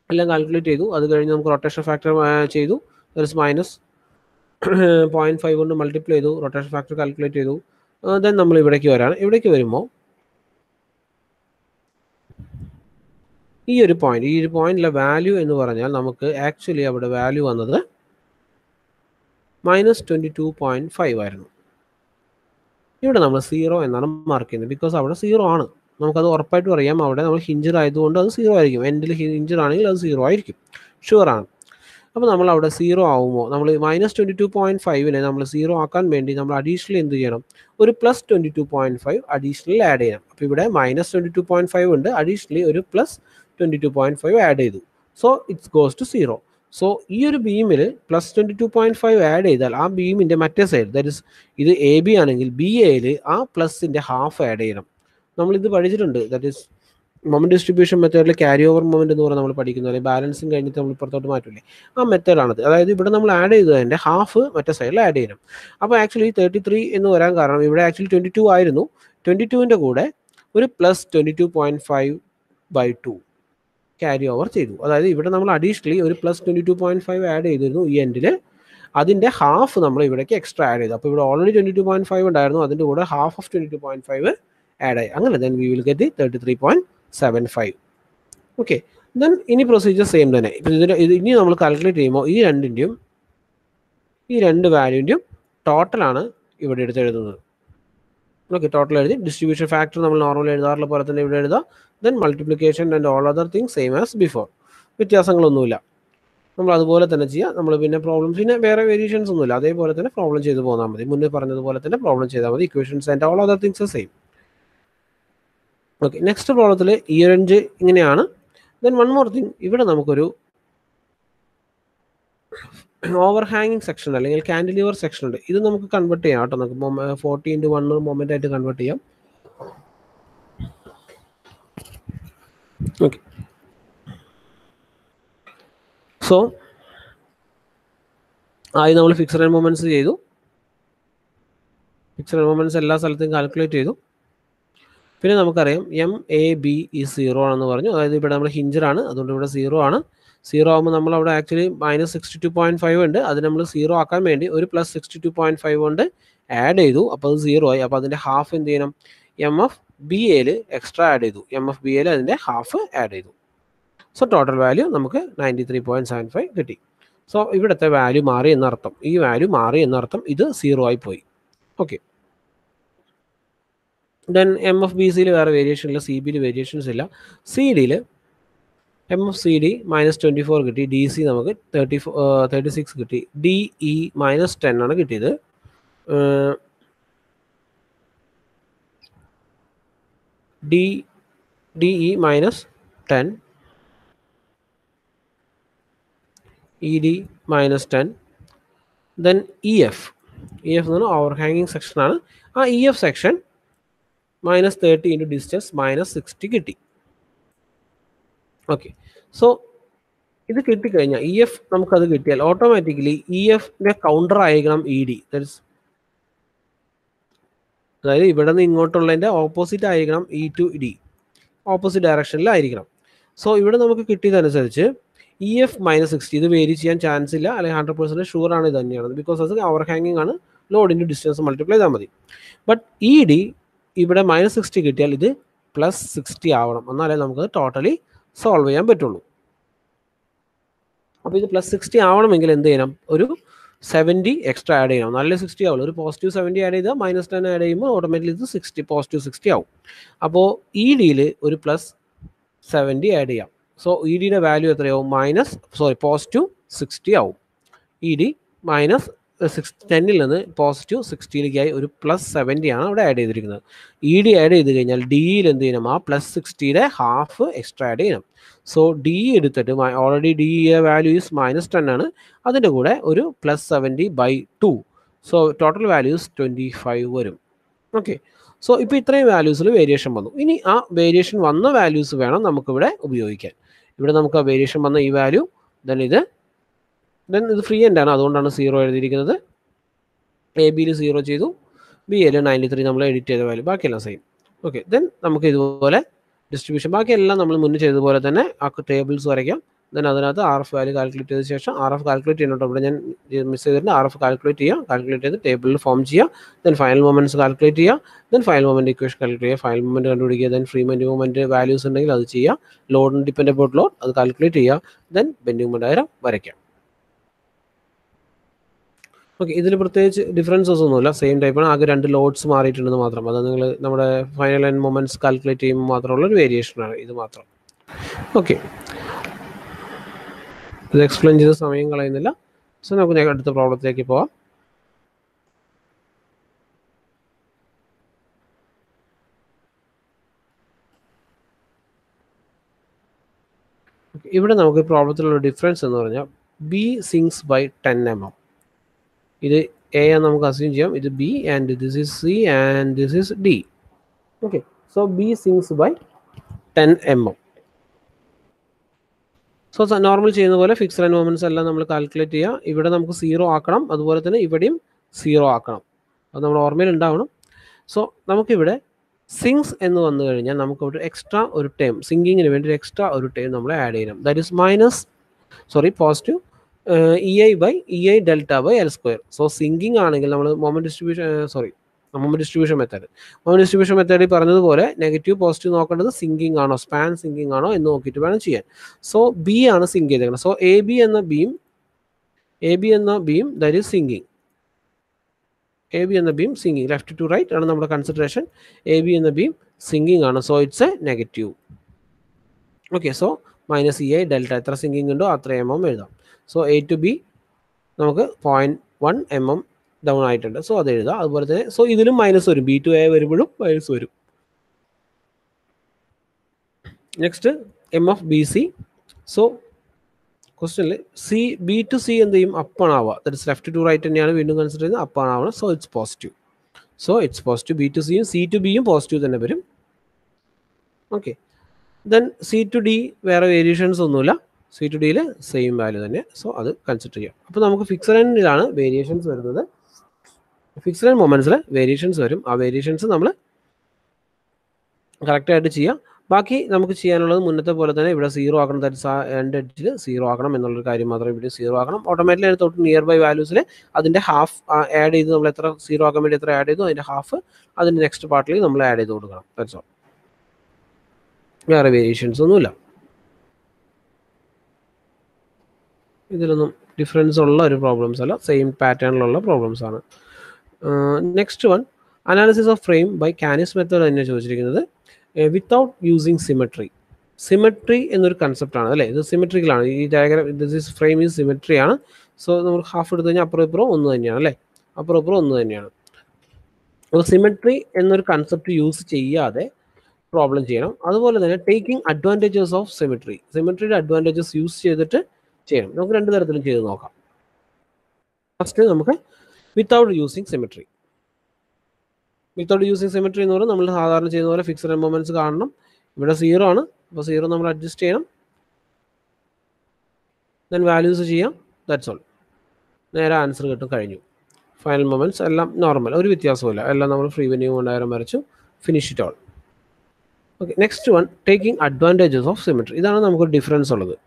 എല്ലാം കാൽക്കുലേറ്റ് ചെയ്തു. അത് കഴിഞ്ഞ് നമുക്ക് റൊട്ടേഷൻ ഫാക്ടർ ചെയ്തു, -0.5 കൊണ്ട് മൾട്ടിപ്ലൈ ചെയ്തു, റൊട്ടേഷൻ ഫാക്ടർ കാൽക്കുലേറ്റ് ചെയ്തു. ദെൻ നമ്മൾ ഇവിടേക്ക് വരാണ്. ഇവിടേക്ക് വരുമ്പോൾ ഈ ഒരു പോയിന്റിലെ വാല്യൂ എന്ന് പറഞ്ഞാൽ നമുക്ക് ആക്ച്വലി അവിടെ വാല്യൂ വന്നത് -22.5 ആയിരുന്നു. ഇവിടെ നമ്മൾ 0 എന്നാണ് മാർക്ക് ചെയ്യുന്നത്. ബിക്കോസ് അവിടെ 0 ആണ്. നമുക്കത് ഉറപ്പായിട്ടും അറിയാം. അവിടെ നമ്മൾ ഹിഞ്ചർ ആയതുകൊണ്ട് അത് 0 ആയിരിക്കും. എൻഡിൽ ഹിഞ്ചർ ആണെങ്കിൽ അത് 0 ആയിരിക്കും, ഷുവറാണ്. അപ്പോൾ നമ്മൾ അവിടെ 0 ആവുമോ, നമ്മൾ -22.5നെ നമ്മൾ 0 ആക്കാൻ വേണ്ടി നമ്മൾ അഡീഷണൽ എന്ത് ചെയ്യണം, ഒരു +22.5 അഡീഷണൽ ആഡ് ചെയ്യണം. അപ്പോൾ ഇവിടെ -22.5 ഉണ്ട്, അഡീഷണലി ഒരു +22.5 ആഡ് ചെയ്തു. So it's goes to 0. So ഈ ഒരു ബീമിൽ +22.5 ആഡ് ചെയ്താൽ ആ ബീമിൻ്റെ മറ്റേ സൈഡ്, ദാറ്റ് ഇസ് ഇത് AB ആണെങ്കിൽ BAയിൽ ആ പ്ലസിൻ്റെ ഹാഫ് ആഡ് ചെയ്യണം. നമ്മളിത് പഠിച്ചിട്ടുണ്ട്. ദാറ്റ് ഇസ് മൊമെന്റ് ഡിസ്ട്രിബ്യൂഷൻ മെത്തേഡിൽ ക്യാരി ഓവർ മൊമെന്റ് എന്ന് പറഞ്ഞാൽ നമ്മൾ പഠിക്കുന്നത്, അല്ലെങ്കിൽ ബാലൻസിങ് കഴിഞ്ഞിട്ട് നമ്മൾ പുറത്തോട്ട് മാറ്റില്ലേ, ആ മെത്തേഡാണത്. അതായത് ഇവിടെ നമ്മൾ ആഡ് ചെയ്തതിൻ്റെ ഹാഫ് മറ്റേ സൈഡിൽ ആഡ് ചെയ്യണം. അപ്പോൾ ആക്ച്വലി 33 എന്ന് വരാൻ കാരണം ഇവിടെ ആക്ച്വലി 22 ആയിരുന്നു. 22ൻ്റെ കൂടെ ഒരു +22.5/2 ക്യാരി ഓവർ ചെയ്തു. അതായത് ഇവിടെ നമ്മൾ അഡീഷണലി ഒരു +22.5 ആഡ് ചെയ്തിരുന്നു ഈ എൻഡിൽ. അതിൻ്റെ ഹാഫ് നമ്മൾ ഇവിടേക്ക് എക്സ്ട്രാ ആഡ് ചെയ്തു. അപ്പോൾ ഇവിടെ ഓൾറെഡി 22.5 ഉണ്ടായിരുന്നു, അതിൻ്റെ കൂടെ ഹാഫ് ഓഫ് 22.5 ആഡ് ആയി. അങ്ങനെ then we will get 33.75. Okay, then ഇനി പ്രൊസീജിയർ സെയിം തന്നെ. ഇപ്പം ഇനി നമ്മൾ കാൽക്കുലേറ്റ് ചെയ്യുമ്പോൾ ഈ രണ്ട് വാല്യൂൻ്റെയും ടോട്ടലാണ് ഇവിടെ എടുത്ത് എഴുതുന്നത്. ഓക്കെ, ടോട്ടൽ എഴുതി ഡിസ്ട്രിബ്യൂഷൻ ഫാക്ടർ നമ്മൾ നോർമൽ എഴുതാറുള്ള പോലെ തന്നെ ഇവിടെ എഴുതാം. Then multiplication and all other things same as before, വ്യത്യാസങ്ങളൊന്നുമില്ല. നമ്മൾ അതുപോലെ തന്നെ ചെയ്യുക. നമ്മൾ പിന്നെ വേറെ വേരിയേഷൻസ് ഒന്നുമില്ല, അതേപോലെ തന്നെ പ്രോബ്ലം ചെയ്ത് പോന്നാൽ മതി. മുന്നേ പറഞ്ഞതുപോലെ തന്നെ പ്രോബ്ലം ചെയ്താൽ മതി. Equations and all other things same. Okay, next പ്രോബ്ലത്തിൽ ഈ റേഞ്ച് ഇങ്ങനെയാണ്. ദെൻ വൺ മോർ തിങ്, ഇവിടെ നമുക്കൊരു ഓവർ ഹാങ്ങിങ് സെക്ഷൻ അല്ലെങ്കിൽ കാൻഡിലിവർ സെക്ഷൻ ഉണ്ട്. ഇത് നമുക്ക് കൺവേർട്ട് ചെയ്യാം കേട്ടോ. നമുക്ക് 40x1 മൊമെൻ്റ് ആയിട്ട് കൺവേർട്ട് ചെയ്യാം. ഓക്കെ, സോ ആദ്യം നമ്മൾ ഫിക്സഡ് മൊമെൻറ്റ്സ് ചെയ്തു. ഫിക്സഡ് മൊമെൻറ്റ്സ് എല്ലാ സ്ഥലത്തും കാൽക്കുലേറ്റ് ചെയ്തു. പിന്നെ നമുക്കറിയാം MAB is 0 ആണെന്ന് പറഞ്ഞു. അതായത് ഇവിടെ നമ്മൾ ഹിഞ്ചറാണ്, അതുകൊണ്ട് ഇവിടെ 0 ആണ്. 0 ആകുമ്പോൾ നമ്മൾ അവിടെ ആക്ച്വലി -62.5 ഉണ്ട്. അത് നമ്മൾ 0 ആക്കാൻ വേണ്ടി ഒരു +62.5 കൊണ്ട് ആഡ് ചെയ്തു. അപ്പോൾ അത് 0 ആയി. അപ്പോൾ അതിൻ്റെ ഹാഫ് എന്ത് ചെയ്യണം, MFBAയിൽ എക്സ്ട്രാ ആഡ് ചെയ്തു. MFBAയിൽ അതിൻ്റെ ഹാഫ് ആഡ് ചെയ്തു. സോ ടോട്ടൽ വാല്യൂ നമുക്ക് 93.75 കിട്ടി. സോ ഇവിടുത്തെ വാല്യൂ മാറി എന്നർത്ഥം, ഈ വാല്യൂ മാറി എന്നർത്ഥം, ഇത് 0 ആയി പോയി. ഓക്കെ, ദെൻ MFBCയിൽ വേറെ വേരിയേഷൻ ഇല്ല, CBയിൽ വേരിയേഷൻസ് ഇല്ല. CDയിൽ MFCD -24 കിട്ടി, DC നമുക്ക് 36 കിട്ടി, DE -10 ആണ് കിട്ടിയത്. DE -10, ED -10, ദെൻ EF എന്ന് പറഞ്ഞാൽ ഓവർ ഹാങ്ങിങ് സെക്ഷൻ ആണ്. ആ EF സെക്ഷൻ -30 ഇൻറ്റു ഡിസ്റ്റൻസ് -60 കിട്ടി. ഓക്കെ, സോ ഇത് കിട്ടിക്കഴിഞ്ഞാൽ EF നമുക്കത് കിട്ടിയാൽ ഓട്ടോമാറ്റിക്കലി EFൻ്റെ കൗണ്ടർ ആയിരിക്കണം ED. അതായത് ഇവിടെ നിന്ന് ഇങ്ങോട്ടുള്ളതിൻ്റെ ഓപ്പോസിറ്റ് ആയിരിക്കണം E to D, ഓപ്പോസിറ്റ് ഡയറക്ഷനിലായിരിക്കണം. സോ ഇവിടെ നമുക്ക് കിട്ടിയതനുസരിച്ച് EF -60 ഇത് വേരി ചെയ്യാൻ ചാൻസ് ഇല്ല, അല്ലെങ്കിൽ 100% ഷുവർ ആണ് ഇത് തന്നെയാണ്. ബിക്കോസ് അത് ഓവർ ഹാങ്ങിങ് ആണ്, ലോഡിൻ്റെ ഡിസ്റ്റൻസ് മൾട്ടിപ്ലൈ ചെയ്താൽ മതി. ബട്ട് ED ഇവിടെ -60 കിട്ടിയാൽ ഇത് +60 ആവണം, എന്നാലേ നമുക്കത് ടോട്ടലി സോൾവ് ചെയ്യാൻ പറ്റുള്ളൂ. അപ്പോൾ ഇത് +60 ആവണമെങ്കിൽ എന്ത് ചെയ്യണം, ഒരു 70 എക്സ്ട്രാ ആഡ് ചെയ്യണം, നല്ല 60 ആവുള്ളൂ. ഒരു +10 ആഡ് ചെയ്താൽ -10 ആഡ് ചെയ്യുമ്പോൾ ഓട്ടോമാറ്റിക്കലി ഇത് +60 ആവും. അപ്പോൾ EDയിൽ ഒരു +70 ആഡ് ചെയ്യാം. സോ EDയുടെ വാല്യൂ എത്രയാവും, +60 ആവും. ED -10ൽ നിന്ന് +60ലേക്കായി ഒരു +70 ആണ് അവിടെ ആഡ് ചെയ്തിരിക്കുന്നത്. ED ആഡ് ചെയ്ത് കഴിഞ്ഞാൽ Dയിൽ എന്ത് ചെയ്യണം, ആ +60യുടെ ഹാഫ് എക്സ്ട്രാ ആഡ് ചെയ്യണം. സോ D എടുത്തിട്ട് ഓൾറെഡി D വാല്യൂ ഈസ് -10 ആണ്, അതിൻ്റെ കൂടെ ഒരു +70/2. സോ ടോട്ടൽ വാല്യൂസ് 25 വരും. ഓക്കെ, സോ ഇപ്പോൾ ഇത്രയും വാല്യൂസിൽ വേരിയേഷൻ വന്നു. ഇനി ആ വേരിയേഷൻ വന്ന വാല്യൂസ് വേണം നമുക്കിവിടെ ഉപയോഗിക്കാൻ. ഇവിടെ നമുക്ക് ആ വേരിയേഷൻ വന്ന ഈ വാല്യൂ, ദെൻ ഇത് ഫ്രീ എൻഡ് ആണ്, അതുകൊണ്ടാണ് 0 എഴുതിയിരിക്കുന്നത്. ABയിൽ 0 ചെയ്തു, BAയിൽ 93 നമ്മൾ എഡിറ്റ് ചെയ്ത വാല്യൂ, ബാക്കിയെല്ലാം സെയിം. ഓക്കെ, ദെൻ നമുക്ക് ഇതുപോലെ ഡിസ്ട്രിബ്യൂഷൻ ബാക്കിയെല്ലാം നമ്മൾ മുന്നേ ചെയ്തതുപോലെ തന്നെ ആ ടേബിൾസ് വരയ്ക്കാം. ദെൻ അതിനകത്ത് ആർ എഫ് വാല്യൂ കാൽക്കുലേറ്റ് ചെയ്ത ശേഷം ആർ എഫ് കാൽക്കുലേറ്റ് ചെയ്യുന്നുണ്ട്. ഇവിടെ ഞാൻ മിസ് ചെയ്തിട്ടുണ്ട്. ആർ എഫ് കാൽക്കുലേറ്റ് ചെയ്യുക, കാൽക്കുലേറ്റ് ചെയ്ത് ടേബിളിൽ ഫോം ചെയ്യുക, ദെൻ ഫൈനൽ മൊമെൻറ്റ്സ് കാൽക്കുലേറ്റ് ചെയ്യുക, then final moment equation calculate ചെയ്യുക, ഫൈനൽ മൊമെൻറ്റ് കണ്ടുപിടിക്കുക, ദെൻ ഫ്രീ മൊമെൻറ്റ് വാല്യൂസ് ഉണ്ടെങ്കിൽ അത് ചെയ്യുക, ലോഡ് ഡിപ്പെൻഡബിൾ ലോഡ് അത് കാൽക്കുലേറ്റ് ചെയ്യുക, ദെൻ ബെൻഡിങ് മൊമെൻറ്റ് ഡയഗ്രം വരയ്ക്കാം. ഓക്കെ, ഇതിൽ പ്രത്യേകിച്ച് ഡിഫറൻസസ് ഒന്നുമില്ല, സെയിം ടൈപ്പാണ്, ആകെ 2 ലോഡ്സ് മാറിയിട്ടുണ്ടെന്ന് മാത്രം. അത് നിങ്ങൾ നമ്മുടെ ഫൈനൽ ആൻഡ് മൊമെൻറ്റ്സ് കാൽക്കുലേറ്റ് ചെയ്യുമ്പോൾ മാത്രമുള്ള ഒരു വേരിയേഷനാണ് ഇത് മാത്രം. ഓക്കെ, ഇത് എക്സ്പ്ലെയിൻ ചെയ്ത് സമയം കളയുന്നില്ല. സോ നമുക്ക് അടുത്ത പ്രോബ്ലത്തിലേക്ക് പോവാം. ഇവിടെ നമുക്ക് പ്രോബ്ലത്തിലുള്ള ഡിഫറൻസ് എന്ന് പറഞ്ഞാൽ ബി സിങ്സ് ബൈ 10 mm. ഇത് എ എന്ന് നമുക്ക് അസ്യൂം ചെയ്യാം, ഇത് B and this is C and this is D. Okay, so B sinks by 10 mm. So normal ചെയ്യുന്ന പോലെ ഫിക്സ്ഡ് ആൻഡ് മൊമെൻറ്റ്സ് എല്ലാം നമ്മൾ കാൽക്കുലേറ്റ് ചെയ്യുക. ഇവിടെ നമുക്ക് 0 ആക്കണം, അതുപോലെ തന്നെ ഇവിടെയും 0 ആക്കണം. അത് നമ്മൾ ഓർമ്മയിൽ ഉണ്ടാവണം. സോ നമുക്കിവിടെ സിങ്സ് എന്ന് വന്നു കഴിഞ്ഞാൽ നമുക്ക് ഒരു എക്സ്ട്രാ ഒരു ടേം, സിങ്കിങ്ങിന് വേണ്ടി ഒരു എക്സ്ട്രാ ഒരു ടേം നമ്മൾ ആഡ് ചെയ്യണം. That is positive EI by EI delta by L square. So sinking ആണെങ്കിൽ നമ്മൾ മൊമെൻറ്റ് ഡിസ്ട്രിബ്യൂഷൻ മെത്തേഡിൽ പറഞ്ഞതുപോലെ നെഗറ്റീവ് പോസിറ്റീവ് നോക്കേണ്ടത് സിങ്കിങ് ആണോ സ്പാൻ സിങ്കിങ് ആണോ എന്ന് നോക്കിയിട്ട് വേണം ചെയ്യാൻ. സോ ബി ആണ് സിങ്ക് ചെയ്തേക്കുന്നത്. സോ എ ബി എന്ന beam that is sinking. A B എന്ന beam sinking, left to right ആണ് നമ്മുടെ കൺസിഡറേഷൻ. എ ബി എന്ന ബീം സിങ്കിങ് ആണ്, so it's a negative. Okay, so minus EI delta എത്ര sinking ഉണ്ടോ അത്ര mm എഴുതാം. സോ എ ടു ബി നമുക്ക് 0.1 mm ഡൗൺ ആയിട്ടുണ്ട്, സോ അത് എഴുതാം. അതുപോലെ തന്നെ സോ ഇതിലും മൈനസ് വരും, ബി ടു എ വരുമ്പോഴും മൈനസ് വരും. Next MF BC. സോ ക്വസ്റ്റ്യനിൽ ബി ടു സി എന്ത് ചെയ്യും, അപ്പാണ് ആവുക. That is left to right തന്നെയാണ് വീണ്ടും കൺസിഡർ ചെയ്യുന്നത്, അപ്പാണ് ആവണം. So it's positive. B to സിയും സി ടു ബിയും പോസിറ്റീവ് തന്നെ വരും. Okay, then C to D വേറെ വേരിയേഷൻസ് ഒന്നുമില്ല, സി ടു ഡിയിൽ സെയിം വാല്യൂ തന്നെ. സോ അത് കൺസിഡർ ചെയ്യാം. അപ്പോൾ നമുക്ക് ഫിക്സഡ് ആൻഡിലാണ് വേരിയേഷൻസ് വരുന്നത്. ഫിക്സഡ് ആൻഡ് മൊമെൻറ്റ്സിൽ വേരിയേഷൻസ് വരും. ആ വേരിയേഷൻസ് നമ്മൾ കറക്റ്റായിട്ട് ചെയ്യാം. ബാക്കി നമുക്ക് ചെയ്യാനുള്ളത് മുന്നത്തെ പോലെ തന്നെ ഇവിടെ 0 ആക്കണം. ദാറ്റ് രണ്ട് എഡ്ജിൽ 0 ആക്കണം എന്നുള്ളൊരു കാര്യം മാത്രം. ഇവിടെ 0 ആക്കണം. ഓട്ടോമാറ്റിക്കലി അതിന് തൊട്ട് നിയർ ബൈ വാല്യൂസിൽ അതിൻ്റെ ഹാഫ് ആഡ് ചെയ്ത് നമ്മൾ എത്ര 0 ആക്കാൻ വേണ്ടി എത്ര ആഡ് ചെയ്തു അതിൻ്റെ ഹാഫ് അതിൻ്റെ നെക്സ്റ്റ് പാർട്ടിൽ നമ്മൾ ആഡ് ചെയ്ത് കൊടുക്കണം. That's all. വേറെ വേരിയേഷൻസ് ഒന്നുമില്ല. ഇതിലൊന്നും ഡിഫറൻസ് ഉള്ള ഒരു പ്രോബ്ലംസ് അല്ല, സെയിം പാറ്റേണിലുള്ള പ്രോബ്ലംസ് ആണ്. Next one, analysis of frame by Kani's method തന്നെ ചോദിച്ചിരിക്കുന്നത് വിത്തൗട്ട് യൂസിങ് സിമെട്രി എന്നൊരു കൺസെപ്റ്റാണ് അല്ലേ. ഇത് സിമെട്രിക്കലാണ്. ഈ diagram this frame is symmetry ആണ്. സോ നമ്മൾ ഹാഫ് എടുത്തു കഴിഞ്ഞാൽ അപ്പുറം ഇപ്പുറം ഒന്ന് തന്നെയാണ് അല്ലേ, അപ്പുറം ഇപ്പുറം ഒന്ന് തന്നെയാണ്. അപ്പോൾ സിമെട്രി എന്നൊരു കൺസെപ്റ്റ് യൂസ് ചെയ്യാതെ പ്രോബ്ലം ചെയ്യണം. അതുപോലെ തന്നെ ടേക്കിംഗ് അഡ്വാൻറ്റേജസ് ഓഫ് സിമെട്രിയുടെ അഡ്വാൻറ്റേജസ് യൂസ് ചെയ്തിട്ട് ചെയ്യണം. നമുക്ക് രണ്ട് തരത്തിലും ചെയ്ത് നോക്കാം. ഫസ്റ്റ് നമുക്ക് വിത്തൗട്ട് യൂസിങ് സിമെട്രി എന്ന് പറഞ്ഞാൽ നമ്മൾ സാധാരണ ചെയ്യുന്ന പോലെ ഫിക്സഡ് മൊമെൻറ്റ്സ് കാണണം. ഇവിടെ 0 ആണ്, അപ്പോൾ 0 നമ്മൾ അഡ്ജസ്റ്റ് ചെയ്യണം. ദെൻ വാല്യൂസ് ചെയ്യാം. That's all. നേരെ ആൻസർ കിട്ടും, കഴിഞ്ഞു. ഫൈനൽ മൊമെൻറ്റ്സ് എല്ലാം നോർമൽ, ഒരു വ്യത്യാസമില്ല. എല്ലാം നമ്മൾ ഫ്രീ വെന്യൂ കൊണ്ടായിരം വരച്ചു. Finish it all. Okay, next one, taking advantages of symmetry. ഇതാണ് നമുക്ക് ഡിഫറൻസ് ഉള്ളത്.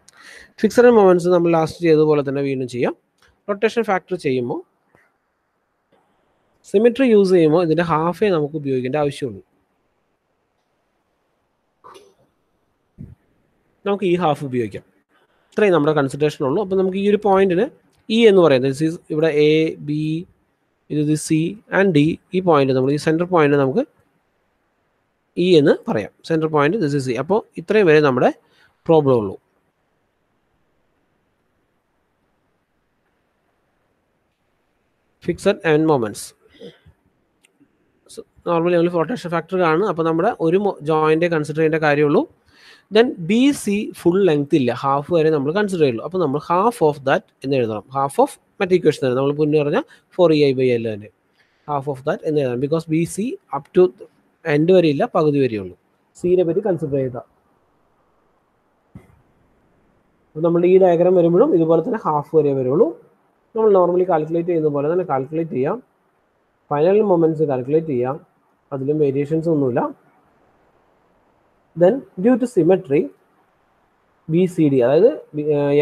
ഫിക്സഡ് മൊമെൻറ്റ്സ് നമ്മൾ ലാസ്റ്റ് ചെയ്തതുപോലെ തന്നെ വീണ്ടും ചെയ്യാം. റൊട്ടേഷൻ ഫാക്ടർ ചെയ്യുമ്പോൾ സിമെട്രി യൂസ് ചെയ്യുമ്പോൾ ഇതിൻ്റെ ഹാഫേ നമുക്ക് ഉപയോഗിക്കേണ്ട ആവശ്യമുള്ളൂ. നമുക്ക് ഈ ഹാഫ് ഉപയോഗിക്കാം. ഇത്രയും നമ്മുടെ കൺസിഡറേഷൻ ഉള്ളൂ. അപ്പോൾ നമുക്ക് ഈ ഒരു പോയിന്റിന് ഇ എന്ന് പറയുന്നത് ഇവിടെ എ ബി ഇത് സി ആൻഡ് ഡി, ഈ പോയിന്റ് നമ്മൾ ഈ സെൻറ്റർ പോയിന്റ് നമുക്ക് ഇ എന്ന് പറയാം. Centre point this is C. അപ്പോൾ ഇത്രയും വരെ നമ്മുടെ പ്രോബ്ലം ഉള്ളൂ. ഫിക്സഡ് ആൻഡ് മൊമെൻറ്റ്സ് നോർമലി നമ്മൾ റൊട്ടേഷൻ ഫാക്ടർ കാണും. അപ്പോൾ നമ്മുടെ ഒരു ജോയിൻ്റെ കൺസിഡർ ചെയ്യേണ്ട കാര്യമുള്ളൂ. Then B C full length ഇല്ല, ഹാഫ് വരെ നമ്മൾ കൺസിഡർ ചെയ്യുള്ളൂ. അപ്പോൾ നമ്മൾ ഹാഫ് ഓഫ് ദാറ്റ് എന്ന് എഴുതണം. ഹാഫ് ഓഫ് മറ്റേ ഇക്വേഷൻ തന്നെ നമ്മൾ മുന്നേ പറഞ്ഞാൽ 4EI/L തന്നെ ഹാഫ് ഓഫ് ദാറ്റ് എന്ന് എഴുതണം. Because B C up to end വരെ ഇല്ല, പകുതി വരെയുള്ളൂ. സീനെ പറ്റി കൺസിഡർ ചെയ്താൽ നമ്മൾ ഈ ഡയഗ്രാം വരുമ്പോഴും ഇതുപോലെ തന്നെ ഹാഫ് വരെ വരുള്ളൂ. നമ്മൾ നോർമലി കാൽക്കുലേറ്റ് ചെയ്യുന്ന പോലെ തന്നെ കാൽക്കുലേറ്റ് ചെയ്യാം. ഫൈനൽ മൊമെൻറ്റ്സ് കാൽക്കുലേറ്റ് ചെയ്യാം. അതിലും വേരിയേഷൻസ് ഒന്നുമില്ല. Then due to symmetry B C D, അതായത്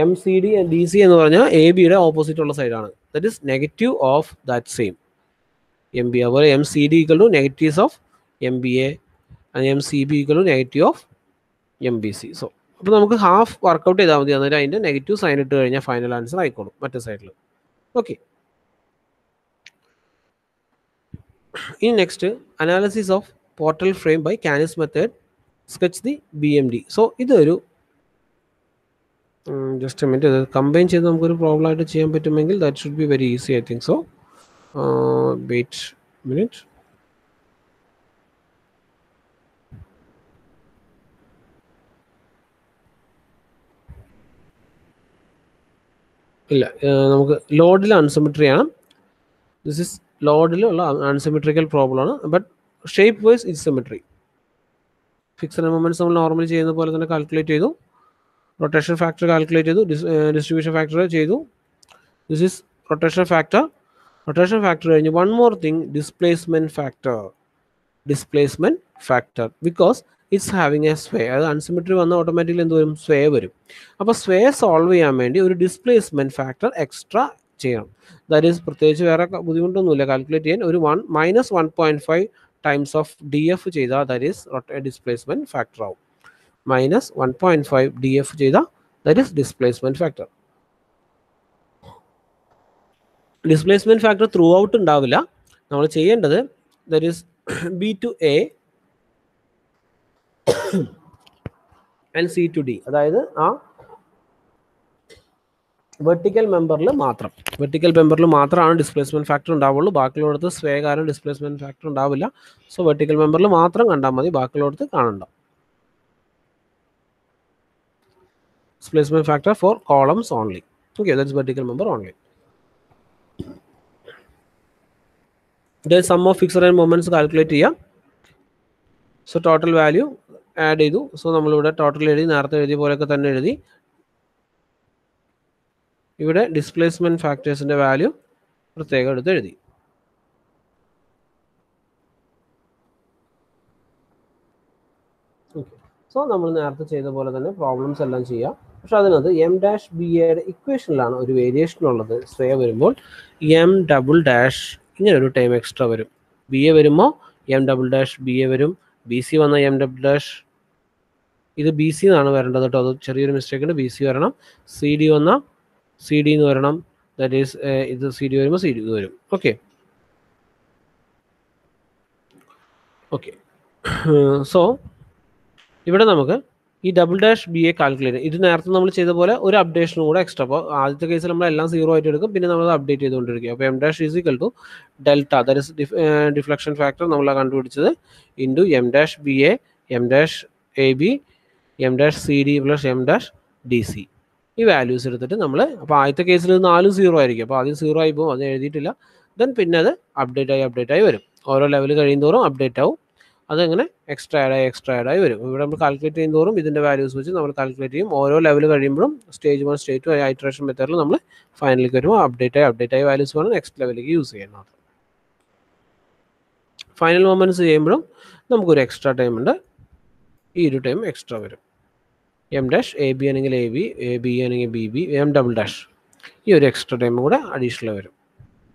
M C D D C എന്ന് പറഞ്ഞാൽ എ ബിയുടെ ഓപ്പോസിറ്റ് ഉള്ള സൈഡാണ്. That is negative of that same M B. അതുപോലെ M C D equal to negatives of M B A and M C B equal to negative of M B C. So അപ്പോൾ നമുക്ക് half workout ചെയ്താൽ മതി, അന്നേരം അതിൻ്റെ negative sign ഇട്ട് കഴിഞ്ഞാൽ final answer ആയിക്കോളും മറ്റേ സൈഡിൽ. ഓക്കെ. ഇനി next analysis of portal frame by Kani's method sketch the B M D. So ഇതൊരു ജസ്റ്റ് എ മിനിറ്റ്, ഇത് കമ്പൈൻ ചെയ്ത് നമുക്കൊരു പ്രോബ്ലം ആയിട്ട് ചെയ്യാൻ പറ്റുമെങ്കിൽ that should be very easy I think. So wait minute. ഇല്ല, നമുക്ക് ലോഡിൽ അൺസിമെട്രി ആണ്. ദിസ് ഇസ് ലോഡിലുള്ള അൺസിമെട്രിക്കൽ പ്രോബ്ലം ആണ്, but shape wise it symmetry. Fixed moments നമ്മൾ നോർമലി ചെയ്യുന്ന പോലെ തന്നെ കാൽക്കുലേറ്റ് ചെയ്തു, റൊട്ടേഷൻ ഫാക്ടർ കാൽക്കുലേറ്റ് ചെയ്തു, ഡിസ്ട്രിബ്യൂഷൻ ഫാക്ടർ ചെയ്തു. This is rotation factor. Rotation factor കഴിഞ്ഞ് one more thing, displacement factor. Displacement factor because it's having a sway. അത് unsymmetry വന്ന ഓട്ടോമാറ്റിക്കലി എന്ത് വരും, സ്വേ വരും. അപ്പോൾ സ്വേ സോൾവ് ചെയ്യാൻ വേണ്ടി ഒരു ഡിസ്പ്ലേസ്മെൻറ്റ് ഫാക്ടർ എക്സ്ട്രാ ചെയ്യണം. ദാറ്റ് ഈസ് പ്രത്യേകിച്ച് വേറെ ബുദ്ധിമുട്ടൊന്നുമില്ല കാൽക്കുലേറ്റ് ചെയ്യാൻ. ഒരു -1.5 ടൈംസ് ഓഫ് ഡി എഫ് ചെയ്താൽ ദാറ്റ് ഈസ് ഡിസ്പ്ലേസ്മെൻറ്റ് ഫാക്ടർ ആവും. -1.5 ഡി എഫ് ചെയ്താൽ that is displacement factor. Displacement factor throughout ഉണ്ടാവില്ല. നമ്മൾ ചെയ്യേണ്ടത് that is B to A and C to D, അതായത് ആ വെർട്ടിക്കൽ മെമ്പറിൽ മാത്രമാണ് ഡിസ്പ്ലേസ്മെൻറ്റ് ഫാക്ടർ ഉണ്ടാവുള്ളൂ. ബാക്കിയുള്ളടത്ത് സ്വേ കാരണം ഡിസ്പ്ലേസ്മെൻറ്റ് ഫാക്ടർ ഉണ്ടാവില്ല. സോ വെർട്ടിക്കൽ മെമ്പറിൽ മാത്രം കണ്ടാൽ മതി, ബാക്കിയുള്ളടത്ത് കാണണ്ട. Displacement factor for columns only. Okay, that's vertical member only. ഇത് sum of fixed and moments calculate ചെയ്യാം. സോ ടോട്ടൽ വാല്യൂ ആഡ് ചെയ്തു. സോ നമ്മളിവിടെ ടോട്ടൽ എഴുതി, നേരത്തെ എഴുതിയ പോലെയൊക്കെ തന്നെ എഴുതി. ഇവിടെ ഡിസ്പ്ലേസ്മെൻറ്റ് ഫാക്ടേഴ്സിൻ്റെ വാല്യൂ പ്രത്യേകം എടുത്ത് എഴുതി. ഓക്കെ. സോ നമ്മൾ നേരത്തെ ചെയ്ത പോലെ തന്നെ പ്രോബ്ലംസ് എല്ലാം ചെയ്യാം. പക്ഷെ അതിനകത്ത് എം ഡാഷ് ബി എയുടെ ഇക്വേഷനിലാണ് ഒരു വേരിയേഷൻ ഉള്ളത്. സ്വേ വരുമ്പോൾ എം ഡബിൾ ഡാഷ് ഇങ്ങനെ ഒരു ടൈം എക്സ്ട്രാ വരും. ബി എ വരുമ്പോൾ M double dash B A വരും. ബി സി വന്ന എം ഡബിൾ ഡാഷ്, ഇത് ബി സി എന്നാണ് വരേണ്ടത് കേട്ടോ, അത് ചെറിയൊരു മിസ്റ്റേക്ക് ഉണ്ട്. ബി സി വരണം. സി ഡി വന്ന സി ഡി എന്ന് വരണം. ദാറ്റ് ഈസ് ഇത് സി ഡി വരുമ്പോൾ സി ഡി ഇത് വരും. Okay okay. സോ ഇവിടെ നമുക്ക് ഈ double dash B A calculate, ഇത് നേരത്തെ നമ്മൾ ചെയ്ത പോലെ ഒരു അപ്ഡേഷനും കൂടെ എക്സ്ട്രാ. അപ്പോൾ ആദ്യത്തെ കേസിൽ നമ്മൾ എല്ലാം 0 ആയിട്ട് എടുക്കും, പിന്നെ നമ്മൾ അപ്ഡേറ്റ് ചെയ്തുകൊണ്ടിരിക്കും. അപ്പോൾ M dash is equal to delta, that is deflection factor നമ്മൾ കണ്ടുപിടിച്ചത്, into M dash B A, M dash A B, M dash C D plus M dash D C. ഈ വാല്യൂസ് എടുത്തിട്ട് നമ്മൾ, അപ്പോൾ ആദ്യത്തെ കേസിൽ 4 0 ആയിരിക്കും. അപ്പോൾ ആദ്യം 0 ആയി പോകും, അത് എഴുതിയിട്ടില്ല. ദെൻ പിന്നെ അത് അപ്ഡേറ്റ് ആയി വരും. ഓരോ ലെവൽ കഴിയുന്തോറും അപ്ഡേറ്റ് ആവും. അതങ്ങനെ എക്സ്ട്രാ ആഡായി വരും. ഇവിടെ നമ്മൾ കാൽക്കുലേറ്റ് ചെയ്യുന്നതോറും ഇതിൻ്റെ വാല്യൂസ് വെച്ച് നമ്മൾ കാൽക്കുലേറ്റ് ചെയ്യും. ഓരോ ലെവൽ കഴിയുമ്പോഴും സ്റ്റേജ് 1 സ്റ്റേജ് 2 ഐറ്ററേഷൻ മെത്തേഡിൽ നമ്മൾ ഫൈനലിലേക്ക് വരുമ്പോൾ അപ്ഡേറ്റ് ആയി വാല്യൂസ് വേണം നെക്സ്റ്റ് ലെവലിലേക്ക് യൂസ് ചെയ്യുന്നത്. ഫൈനൽ മൊമെന്റ്സ് ചെയ്യുമ്പോഴും നമുക്കൊരു എക്സ്ട്രാ ടൈം ഉണ്ട്. ഈ ഒരു ടൈം എക്സ്ട്രാ വരും. എം ഡാഷ് എ ബി ആണെങ്കിൽ എ ബി, എ ബി ആണെങ്കിൽ B B, M double dash, ഈ ഒരു എക്സ്ട്രാ ടൈം കൂടെ അഡീഷണൽ വരും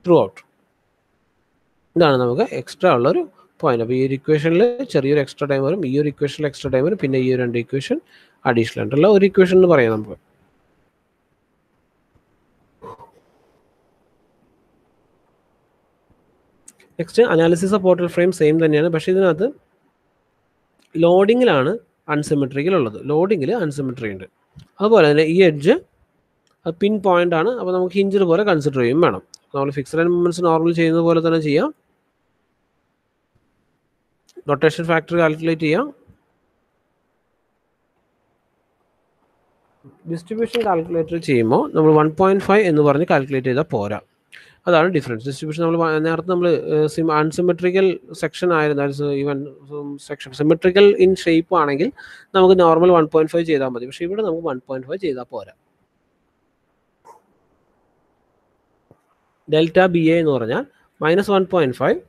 ത്രൂ ഔട്ട്. ഇതാണ് നമുക്ക് എക്സ്ട്രാ ഉള്ളൊരു പോയിന്റ്. അപ്പോൾ ഈ ഒരു ഇക്വേഷനിൽ ചെറിയൊരു എക്സ്ട്രാ ടൈം വരും, ഈ ഒരു ഇക്വേഷനിൽ എക്സ്ട്രാ ടൈം വരും, പിന്നെ ഈ ഒരു 2 ഇക്വേഷൻ അഡീഷണൽ ആയിട്ടുള്ള ഒരു ഇക്വേഷൻ എന്ന് പറയാം നമുക്ക്. Next analysis of portal frame same തന്നെയാണ്, പക്ഷേ ഇതിനകത്ത് ലോഡിങ്ങിലാണ് അൺസിമെട്രിക്കൽ ഉള്ളത്. ലോഡിങ്ങിൽ അൺസിമെട്രി ഉണ്ട്. അതുപോലെ തന്നെ ഈ എഡ്ജ് അത് പിൻ പോയിന്റ് ആണ്. അപ്പോൾ നമുക്ക് ഹിഞ്ചഡ് പോലെ കൺസിഡർ ചെയ്യും വേണം. നമ്മൾ ഫിക്സഡ് ആൻഡ് മൊമെന്റ്സ് നോർമൽ ചെയ്യുന്നത് പോലെ തന്നെ ചെയ്യാം. റൊട്ടേഷൻ ഫാക്ടർ കാൽക്കുലേറ്റ് ചെയ്യാം. ഡിസ്ട്രിബ്യൂഷൻ കാൽക്കുലേറ്റർ ചെയ്യുമ്പോൾ നമ്മൾ 1.5 എന്ന് പറഞ്ഞ് കാൽക്കുലേറ്റ് ചെയ്താൽ പോരാ. അതാണ് ഡിഫറൻസ്. ഡിസ്ട്രിബ്യൂഷൻ നമ്മൾ നേരത്തെ നമ്മൾ അൺസിമെട്രിക്കൽ സെക്ഷൻ ആയിരുന്നു, even section symmetrical in shape ആണെങ്കിൽ നമുക്ക് നോർമൽ 1.5 ചെയ്താൽ മതി. പക്ഷേ ഇവിടെ നമുക്ക് 1.5 ചെയ്താൽ പോരാ. ഡെൽറ്റ ബി എ എന്ന് പറഞ്ഞാൽ -1.5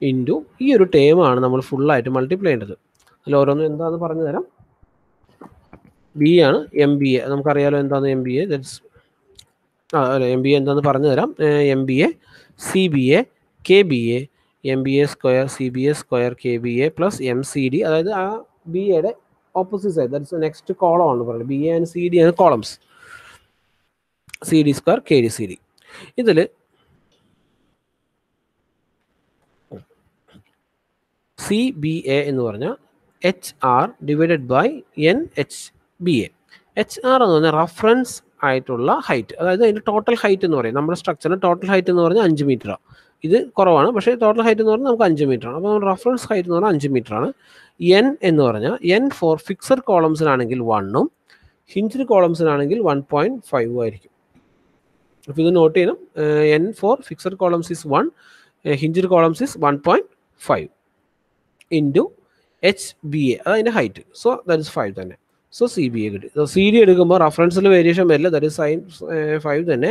ഇൻറ്റു ഈ ഒരു ടേമാണ് നമ്മൾ ഫുള്ളായിട്ട് മൾട്ടിപ്ലൈ ചെയ്യേണ്ടത്. അതിൽ ഓരോന്നും എന്താണെന്ന് പറഞ്ഞു തരാം. ബി ആണ് എം ബി എ. നമുക്കറിയാലോ എന്താണ് എം ബി എ. ദറ്റ്സ് അല്ല, എം ബി എ എന്താണെന്ന് പറഞ്ഞു തരാം. M B A, C B A, K B A, M B A square, C B A square, K B A plus M C D. അതായത് ആ B എയുടെ opposite side, that's next column ആണ് പറയുന്നത്. B A and C D ആണ് columns. C D square, K D C D. ഇതിൽ C B A എന്ന് പറഞ്ഞാൽ H R divided by N H B A. H R എന്ന് പറഞ്ഞാൽ reference ആയിട്ടുള്ള height, അതായത് അതിൻ്റെ ടോട്ടൽ ഹൈറ്റ് എന്ന് പറയും. നമ്മുടെ സ്ട്രക്ചറിന് ടോട്ടൽ ഹൈറ്റ് എന്ന് പറഞ്ഞാൽ 5 മീറ്ററാണ്. ഇത് കുറവാണ്, പക്ഷേ ടോട്ടൽ ഹൈറ്റ് എന്ന് പറഞ്ഞാൽ നമുക്ക് 5 മീറ്ററാണ്. അപ്പോൾ റഫറൻസ് ഹൈറ്റ് എന്ന് പറഞ്ഞാൽ 5 മീറ്ററാണ്. എൻ എന്ന് പറഞ്ഞാൽ എൻ ഫോർ ഫിക്സഡ് കോളംസിനാണെങ്കിൽ 1ഉം ഹിഞ്ച്ഡ് കോളംസിനാണെങ്കിൽ 1.5 ആയിരിക്കും. അപ്പോൾ ഇത് നോട്ട് ചെയ്യണം. N for fixed columns is 1, hinged columns is 1.5 into H B A, അതതിൻ്റെ ഹൈറ്റ്. സോ ദാറ്റ് ഇസ് 5 തന്നെ. സോ സി ബി എ കിട്ടി. സി ഡി എടുക്കുമ്പോൾ റഫറൻസിൽ വേരിയേഷൻ വരില്ല, ദാറ്റ് ഇസ് സൈൻ 5 തന്നെ.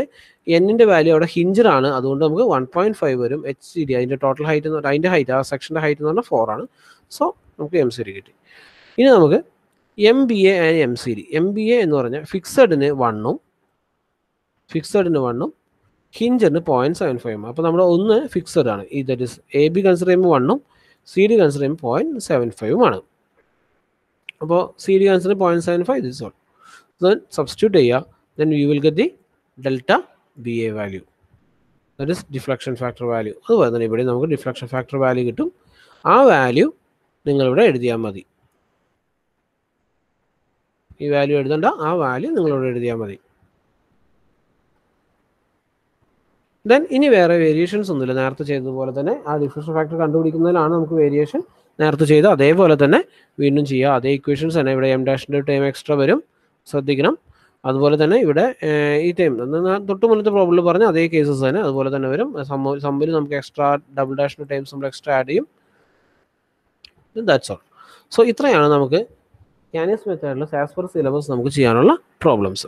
എന്നിൻ്റെ വാല്യൂ അവിടെ ഹിഞ്ചർ ആണ്, അതുകൊണ്ട് നമുക്ക് 1.5 വരും. എച്ച് സി ഡി അതിൻ്റെ ടോട്ടൽ ഹൈറ്റ് എന്ന് പറഞ്ഞാൽ അതിൻ്റെ ഹൈറ്റ്, ആ സെക്ഷൻ്റെ ഹൈറ്റ് എന്ന് പറഞ്ഞാൽ 4 ആണ്. സോ നമുക്ക് എം സി ഡി കിട്ടി. ഇനി നമുക്ക് M B A and M C D. M B A എന്ന് പറഞ്ഞാൽ ഫിക്സഡിന് 1ഉം ഹിഞ്ചറിന് 0.75. അപ്പോൾ നമ്മുടെ ഒന്ന് ഫിക്സഡ് ആണ്. ഈ that is A B consider ചെയ്യുമ്പോൾ 1ഉം സി ഡി കൺസിഡർ ചെയ്യുമ്പോൾ 0.75 ആണ്. അപ്പോൾ C D consider 0.75, this all. Then substitute ചെയ്യുക, then you will get the delta B A value, that is deflection factor value. അതുപോലെ തന്നെ ഇവിടെ നമുക്ക് ഡിഫ്ലക്ഷൻ ഫാക്ടർ വാല്യൂ കിട്ടും. ആ വാല്യൂ നിങ്ങളിവിടെ എഴുതിയാൽ മതി. ഈ വാല്യൂ എഴുതണ്ട, ആ വാല്യൂ നിങ്ങളിവിടെ എഴുതിയാൽ മതി. ദെൻ ഇനി വേറെ വേരിയേഷൻസ് ഒന്നുമില്ല. നേരത്തെ ചെയ്തതുപോലെ തന്നെ ആ ഡിഫ്ലക്ഷൻ ഫാക്ടർ കണ്ടുപിടിക്കുന്നതിലാണ് നമുക്ക് വേരിയേഷൻ. നേരത്തെ ചെയ്ത് അതേപോലെ തന്നെ വീണ്ടും ചെയ്യുക. അതേ ഇക്വേഷൻസ് തന്നെ. ഇവിടെ എം ഡാഷിൻ്റെ ടൈം എക്സ്ട്രാ വരും, ശ്രദ്ധിക്കണം. അതുപോലെ തന്നെ ഇവിടെ ഈ ടൈം തൊട്ട് മുന്നത്തെ പ്രോബ്ലം പറഞ്ഞ അതേ കേസസ് തന്നെ അതുപോലെ തന്നെ വരും. സമ്മിൽ നമുക്ക് എക്സ്ട്രാ ഡബിൾ ഡാഷിൻ്റെ ടൈംസ് നമ്മൾ എക്സ്ട്രാ ആഡ് ചെയ്യും. That's all. സോ ഇത്രയാണ് നമുക്ക് കാനിയസ് മെത്തേഡിൽ ആസ് പെർ സിലബസ് നമുക്ക് ചെയ്യാനുള്ള പ്രോബ്ലംസ്.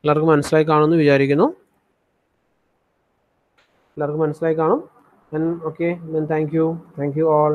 എല്ലാവർക്കും മനസ്സിലായി കാണുമെന്ന് വിചാരിക്കുന്നു. എല്ലാവർക്കും മനസ്സിലായി കാണും. Okay, thank you all.